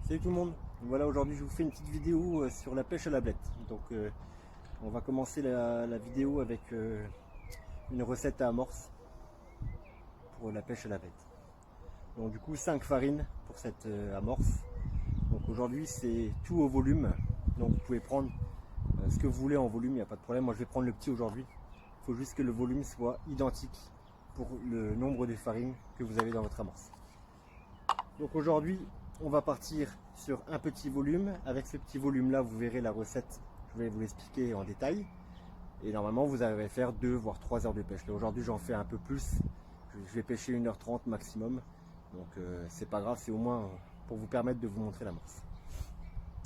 Salut tout le monde, voilà aujourd'hui je vous fais une petite vidéo sur la pêche à la blette. Donc on va commencer la vidéo avec une recette à amorce pour la pêche à la blette. Donc du coup 5 farines pour cette amorce. Donc aujourd'hui c'est tout au volume, donc vous pouvez prendre ce que vous voulez en volume, il n'y a pas de problème. Moi je vais prendre le petit aujourd'hui, il faut juste que le volume soit identique pour le nombre de farines que vous avez dans votre amorce. Donc aujourd'hui on va partir sur un petit volume. Avec ce petit volume là vous verrez la recette, je vais vous l'expliquer en détail, et normalement vous arriverez à faire 2 voire 3 heures de pêche. Là aujourd'hui j'en fais un peu plus, je vais pêcher 1h30 maximum, donc c'est pas grave, c'est au moins pour vous permettre de vous montrer l'amorce.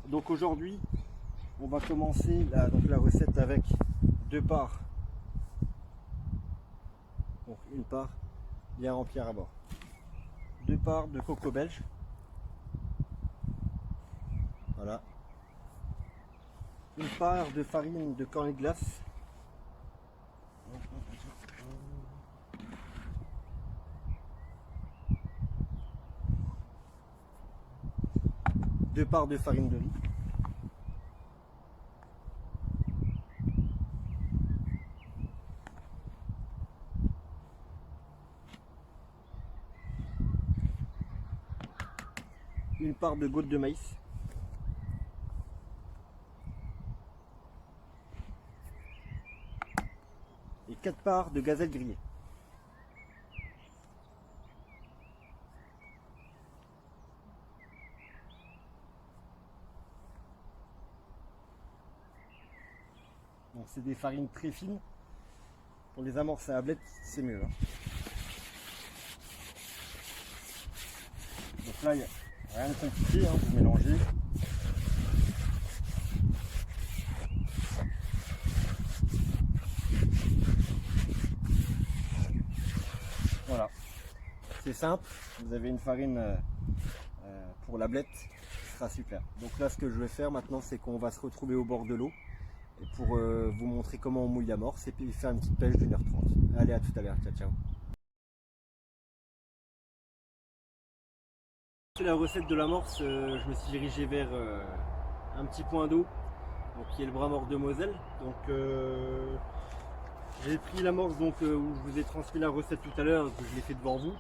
Donc aujourd'hui on va commencer la recette avec 2 parts, donc une part bien remplie à bord, 2 parts de coco belge. Voilà. Une part de farine de cornet de glace. 2 parts de farine de riz. Une part de gouttes de maïs. Et 4 parts de gazelle grillée. Donc c'est des farines très fines. Pour les amorces à la blette, c'est mieux. Donc là, il n'y a rien de compliqué, vous mélangez. Voilà, c'est simple, vous avez une farine pour la blette, ce sera super. Donc là ce que je vais faire maintenant, c'est qu'on va se retrouver au bord de l'eau pour vous montrer comment on mouille l'amorce et puis faire une petite pêche d'1h30. Allez, à tout à l'heure, ciao ciao. C'est la recette de l'amorce, je me suis dirigé vers un petit point d'eau, donc qui est le bras mort de Moselle. Donc j'ai pris l'amorce où je vous ai transmis la recette tout à l'heure, que je l'ai fait devant vous.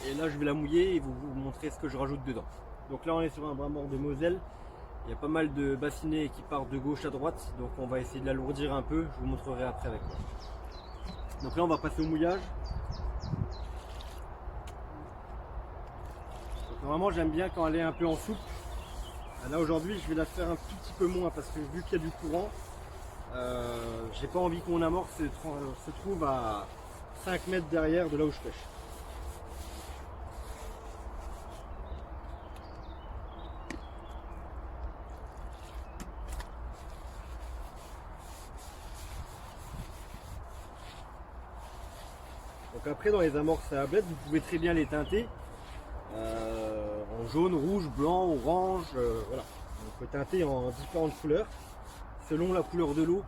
Et là je vais la mouiller et vous montrer ce que je rajoute dedans. Donc là on est sur un bras mort de Moselle. Il y a pas mal de bassinets qui partent de gauche à droite. Donc on va essayer de l'alourdir un peu. Je vous montrerai après avec moi. Donc là on va passer au mouillage. Donc, normalement j'aime bien quand elle est un peu en soupe. Là aujourd'hui je vais la faire un tout petit peu moins parce que vu qu'il y a du courant, j'ai pas envie que mon amorce se trouve à 5 mètres derrière de là où je pêche. Donc après dans les amorces à la blette, vous pouvez très bien les teinter en jaune, rouge, blanc, orange, voilà. On peut teinter en différentes couleurs selon la couleur de l'eau.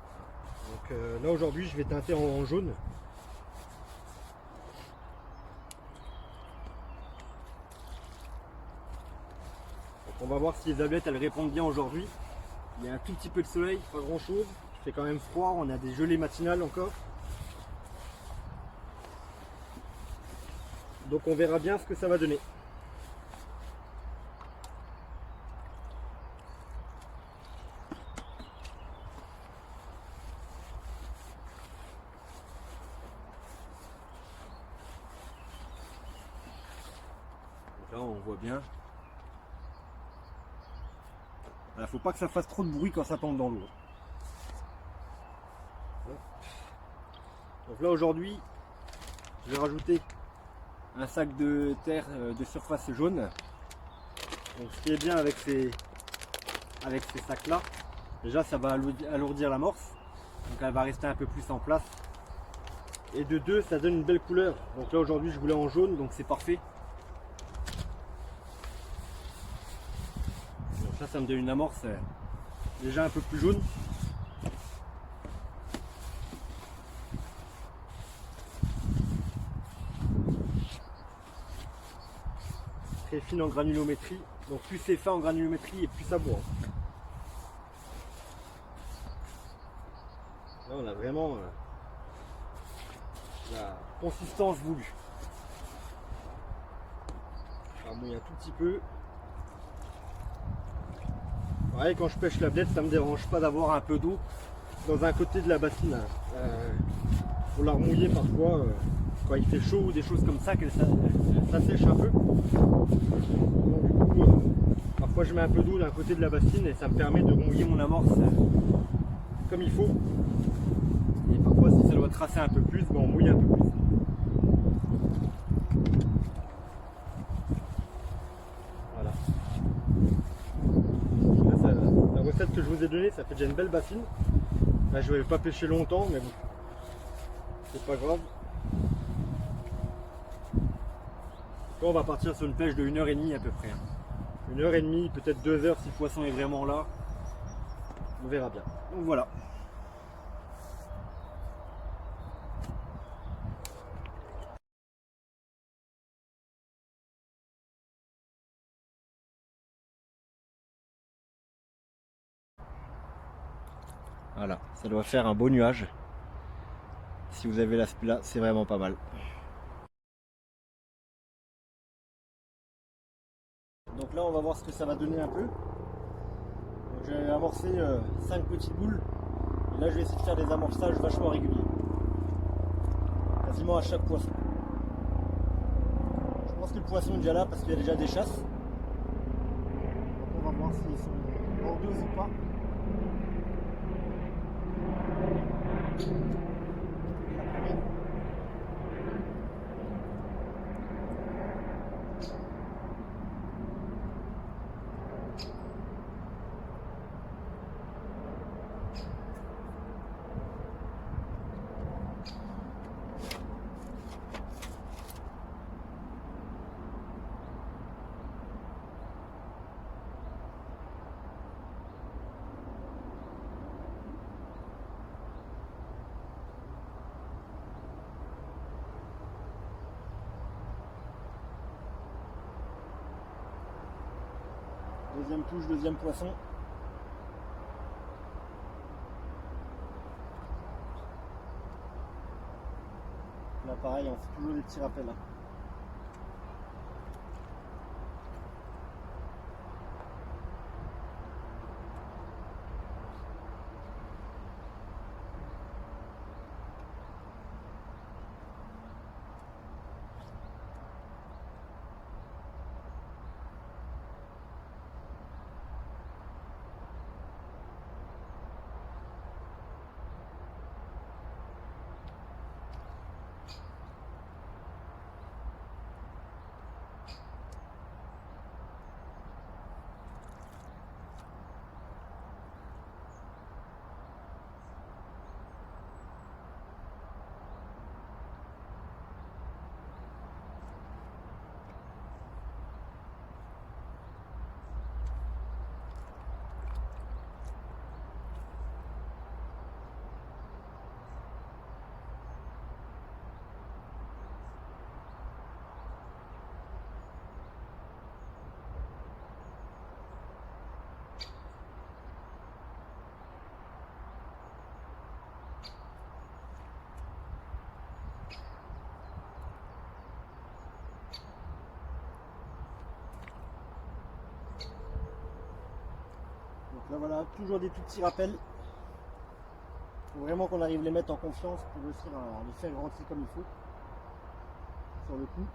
Donc là aujourd'hui je vais teinter en jaune. Donc on va voir si les ablettes elles répondent bien aujourd'hui. Il y a un tout petit peu de soleil, pas grand chose. Il fait quand même froid, on a des gelées matinales encore. Donc on verra bien ce que ça va donner. Donc là on voit bien. Il faut pas que ça fasse trop de bruit quand ça tombe dans l'eau. Donc là aujourd'hui, je vais rajouter un sac de terre de surface jaune. Donc ce qui est bien avec ces sacs là, déjà ça va alourdir l'amorce, donc elle va rester un peu plus en place. Et de deux, ça donne une belle couleur. Donc là aujourd'hui je voulais en jaune, donc c'est parfait. Donc là ça me donne une amorce déjà un peu plus jaune. très fine en granulométrie. Donc plus c'est fin en granulométrie et plus ça boit. Là on a vraiment la consistance voulue. On va mouiller un tout petit peu. Pareil, quand je pêche la blette, ça me dérange pas d'avoir un peu d'eau dans un côté de la bassine. Pour la remouiller parfois quand il fait chaud ou des choses comme ça, que ça sèche un peu. Donc, du coup, parfois je mets un peu d'eau d'un côté de la bassine et ça me permet de remouiller mon amorce comme il faut. Et parfois si ça doit tracer un peu plus, ben, on mouille un peu plus. Voilà. La recette que je vous ai donnée, ça fait déjà une belle bassine. Là je vais pas pêcher longtemps, mais bon, c'est pas grave. Là, on va partir sur une pêche de 1h30 à peu près. 1h30, peut-être 2 heures si le poisson est vraiment là. On verra bien. Donc voilà. Voilà, ça doit faire un beau nuage. Si vous avez l'aspect là, c'est vraiment pas mal. Donc là, on va voir ce que ça va donner un peu. J'ai amorcé 5 petites boules. Et là, je vais essayer de faire des amorçages vachement réguliers. Quasiment à chaque poisson. Je pense que le poisson est déjà là parce qu'il y a déjà des chasses. Donc on va voir s'ils sont bordeuses ou pas. Deuxième touche, deuxième poisson. Là pareil, on fait toujours des petits rappels. Donc là voilà, toujours des tout petits rappels. Il faut vraiment qu'on arrive à les mettre en confiance pour réussir à les faire rentrer comme il faut. Sur le coup.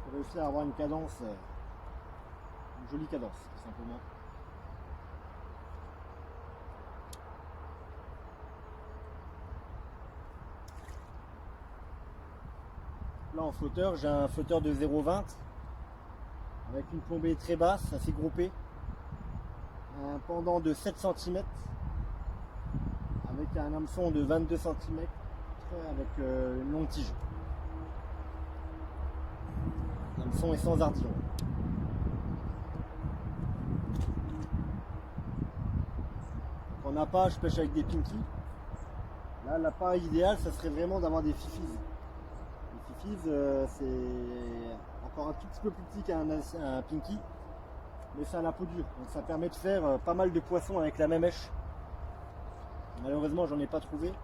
Pour réussir à avoir une cadence, une jolie cadence tout simplement. Là en flotteur, j'ai un flotteur de 0,20 avec une plombée très basse, assez groupée. Un pendant de 7 cm avec un hameçon de 22 cm avec une longue tige. L'hameçon est sans ardillon. En appât, je pêche avec des pinky. Là, l'appât idéal, ça serait vraiment d'avoir des fifis. Des fise, c'est encore un tout petit peu plus petit qu'un pinky, mais c'est à la peau dure, donc ça permet de faire pas mal de poissons avec la même mèche. Malheureusement, j'en ai pas trouvé. Donc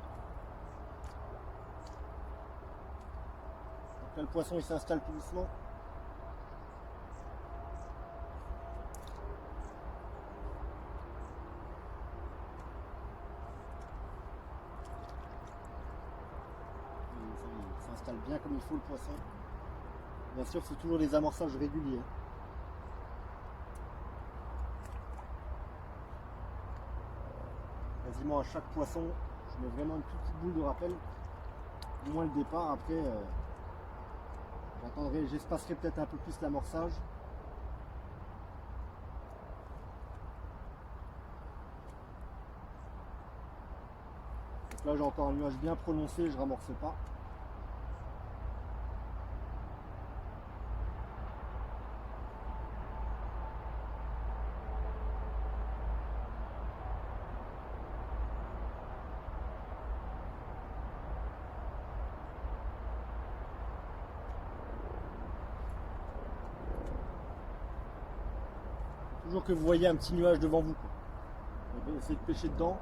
là, le poisson il s'installe tout doucement. Il s'installe bien comme il faut le poisson. Bien sûr, c'est toujours des amorçages réguliers. Quasiment à chaque poisson, je mets vraiment une toute petite boule de rappel. Du moins le départ, après j'espacerai peut-être un peu plus l'amorçage. Donc là j'ai encore un nuage bien prononcé, je ramorce pas. Toujours que vous voyez un petit nuage devant vous. Essayez de pêcher dedans.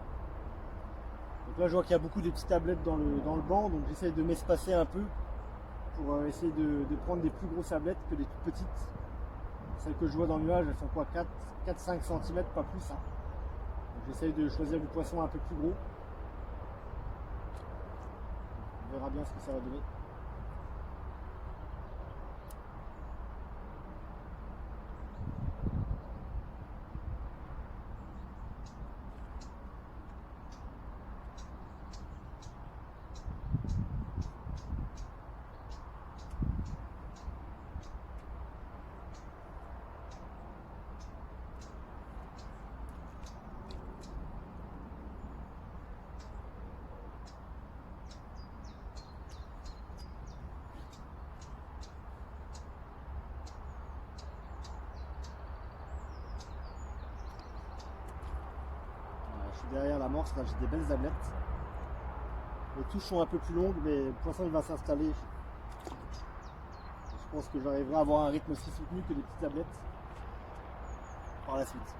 Donc là je vois qu'il y a beaucoup de petites tablettes dans le banc, donc j'essaye de m'espacer un peu pour essayer de prendre des plus grosses tablettes que des toutes petites. Celles que je vois dans le nuage, elles font quoi, 4-5 cm, pas plus. Hein. J'essaye de choisir du poisson un peu plus gros. On verra bien ce que ça va donner. Derrière l'amorce, là j'ai des belles tablettes. Les touches sont un peu plus longues, mais le poisson il va s'installer. Je pense que j'arriverai à avoir un rythme aussi soutenu que des petites tablettes par la suite.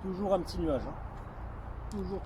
Toujours un petit nuage, hein. Toujours.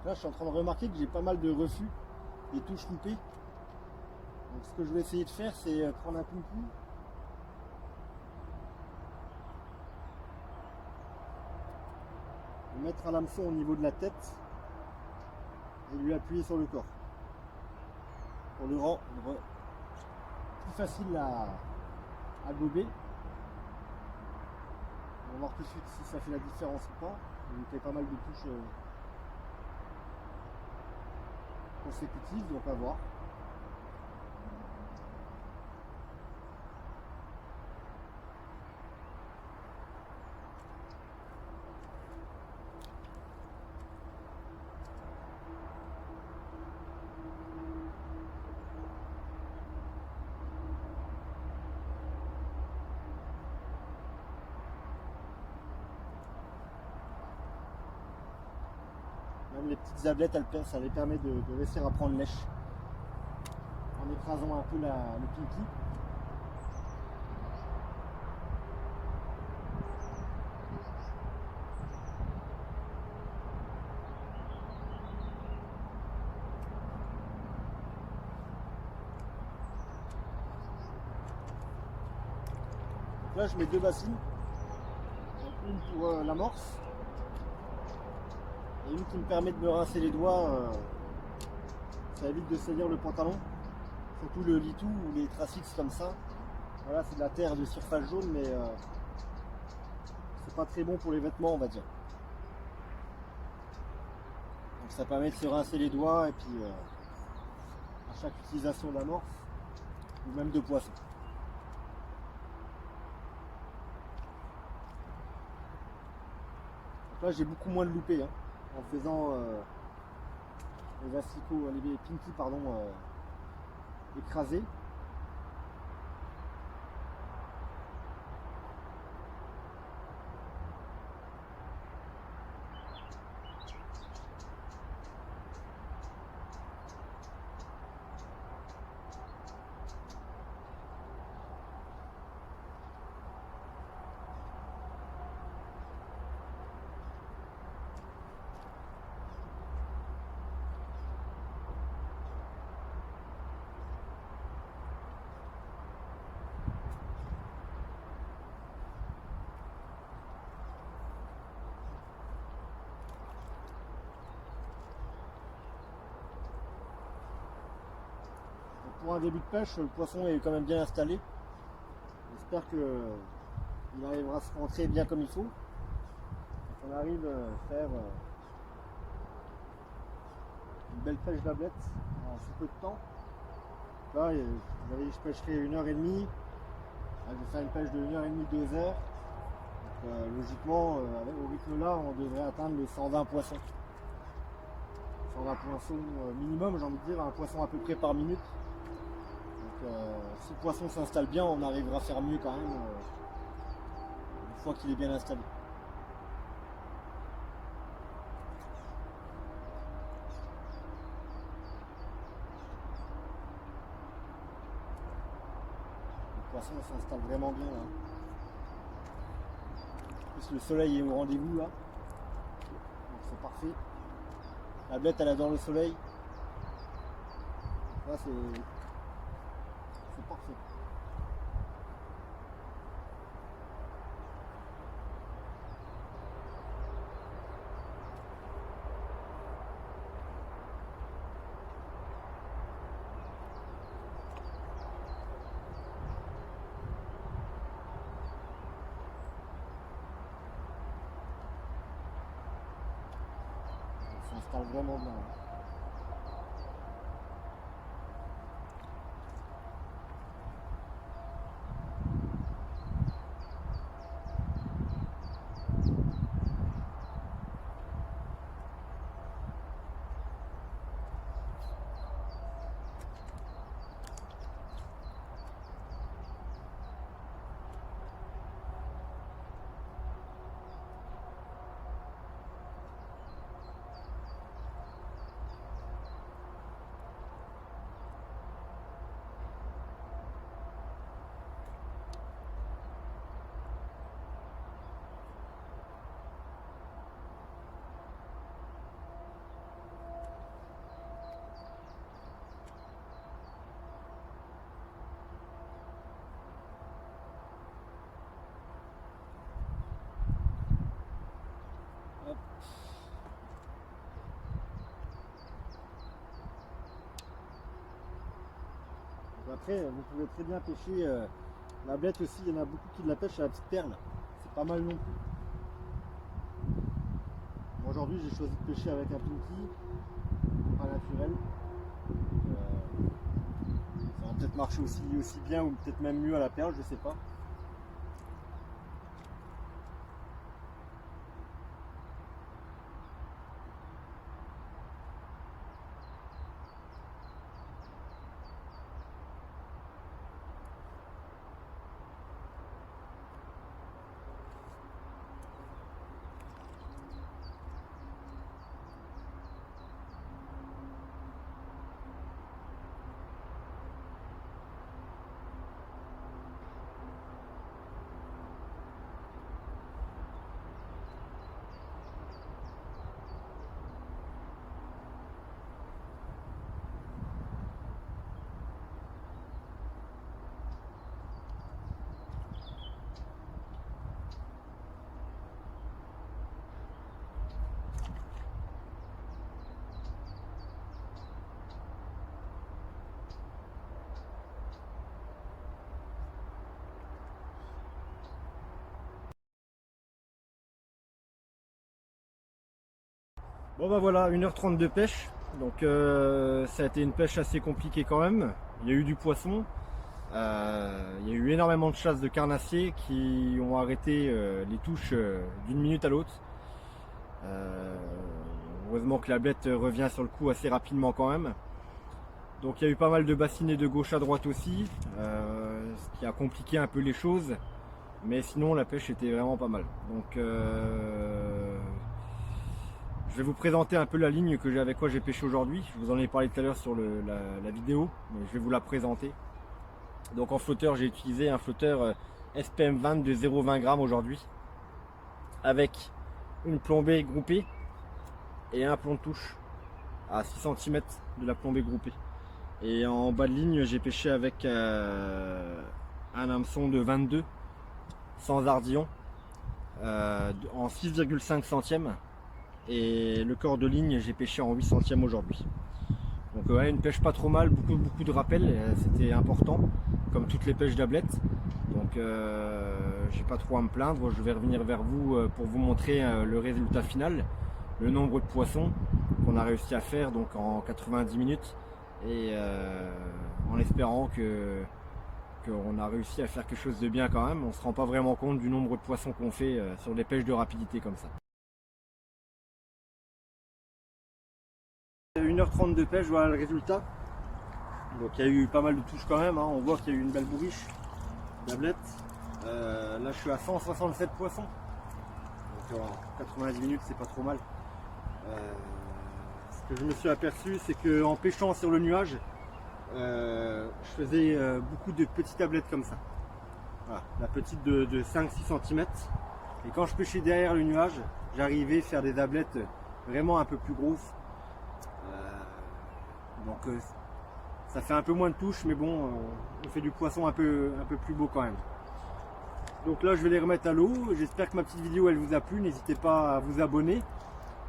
Là, je suis en train de remarquer que j'ai pas mal de refus, des touches loupées. Donc, ce que je vais essayer de faire, c'est prendre un pinkou, mettre un hameçon au niveau de la tête et lui appuyer sur le corps. pour le rendre plus facile à gober. On va voir tout de suite si ça fait la différence ou pas. Il y a pas mal de touches consécutives, donc à voir. Même les petites ablettes, ça les permet de réussir à prendre lèche en écrasant un peu le pinky. Donc là, je mets deux bassines, une pour l'amorce et une qui me permet de me rincer les doigts. Ça évite de salir le pantalon, surtout le litou ou les Tracix comme ça. Voilà, c'est de la terre de surface jaune, mais c'est pas très bon pour les vêtements, on va dire. Donc ça permet de se rincer les doigts et puis à chaque utilisation d'amorce ou même de poisson. Donc là, j'ai beaucoup moins de loupés hein, en faisant les asticots, les pinky pardon, écrasés. Pour un début de pêche, le poisson est quand même bien installé. J'espère qu'il arrivera à se rentrer bien comme il faut. On arrive à faire une belle pêche d'ablette en si peu de temps. Là, je pêcherai 1h30. Là, je vais faire une pêche de 1h30, 2h. Donc, logiquement, au rythme là, on devrait atteindre les 120 poissons. 120 poissons minimum, j'ai envie de dire, un poisson à peu près par minute. Donc, si le poisson s'installe bien, on arrivera à faire mieux quand même une fois qu'il est bien installé. Le poisson s'installe vraiment bien là. En plus, le soleil est au rendez-vous là. Donc c'est parfait. La blette elle adore le soleil. Là c'est parfait. Ça s'installe vraiment bien. Après, vous pouvez très bien pêcher la blette aussi. Il y en a beaucoup qui la pêchent à la petite perle. C'est pas mal non plus. Aujourd'hui, j'ai choisi de pêcher avec un pinky, pas naturel. Ça va peut-être marcher aussi bien ou peut-être même mieux à la perle, je sais pas. Bon bah voilà, 1h30 de pêche. Donc ça a été une pêche assez compliquée quand même. Il y a eu du poisson. Il y a eu énormément de chasses de carnassiers qui ont arrêté les touches d'une minute à l'autre. Heureusement que la blette revient sur le coup assez rapidement quand même. Donc il y a eu pas mal de bassinets de gauche à droite aussi, ce qui a compliqué un peu les choses. Mais sinon la pêche était vraiment pas mal. Donc je vais vous présenter un peu la ligne avec quoi j'ai pêché aujourd'hui. Je vous en ai parlé tout à l'heure sur la vidéo, mais je vais vous la présenter. Donc en flotteur, j'ai utilisé un flotteur SPM 20 de 0,20 g aujourd'hui, avec une plombée groupée et un plomb de touche à 6 cm de la plombée groupée. Et en bas de ligne, j'ai pêché avec un hameçon de 22 sans ardillon en 6,5 centièmes. Et le corps de ligne, j'ai pêché en 8 centièmes aujourd'hui. Donc ouais, une pêche pas trop mal, beaucoup de rappels, c'était important, comme toutes les pêches d'ablette. Donc j'ai pas trop à me plaindre. Je vais revenir vers vous pour vous montrer le résultat final, le nombre de poissons qu'on a réussi à faire donc en 90 minutes, et en espérant qu'on a réussi à faire quelque chose de bien quand même. On se rend pas vraiment compte du nombre de poissons qu'on fait sur des pêches de rapidité comme ça. 1h30 de pêche, voilà le résultat. Donc il y a eu pas mal de touches quand même, hein. On voit qu'il y a eu une belle bourriche d'ablette. Là je suis à 167 poissons. Donc en 90 minutes c'est pas trop mal. Ce que je me suis aperçu, c'est qu'en pêchant sur le nuage, je faisais beaucoup de petites tablettes comme ça. Voilà, la petite de 5-6 cm. Et quand je pêchais derrière le nuage, j'arrivais à faire des tablettes vraiment un peu plus grosses. Donc ça fait un peu moins de touches, mais bon, on fait du poisson un peu plus beau quand même. Donc là je vais les remettre à l'eau. J'espère que ma petite vidéo elle vous a plu. N'hésitez pas à vous abonner,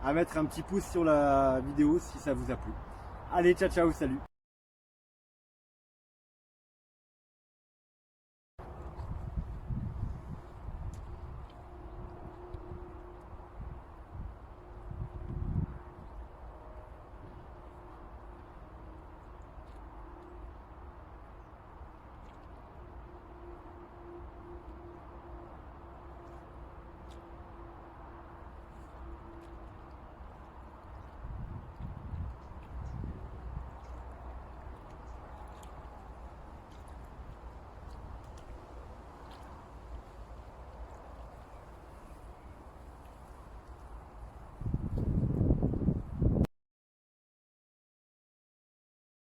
à mettre un petit pouce sur la vidéo si ça vous a plu. Allez, ciao ciao, salut.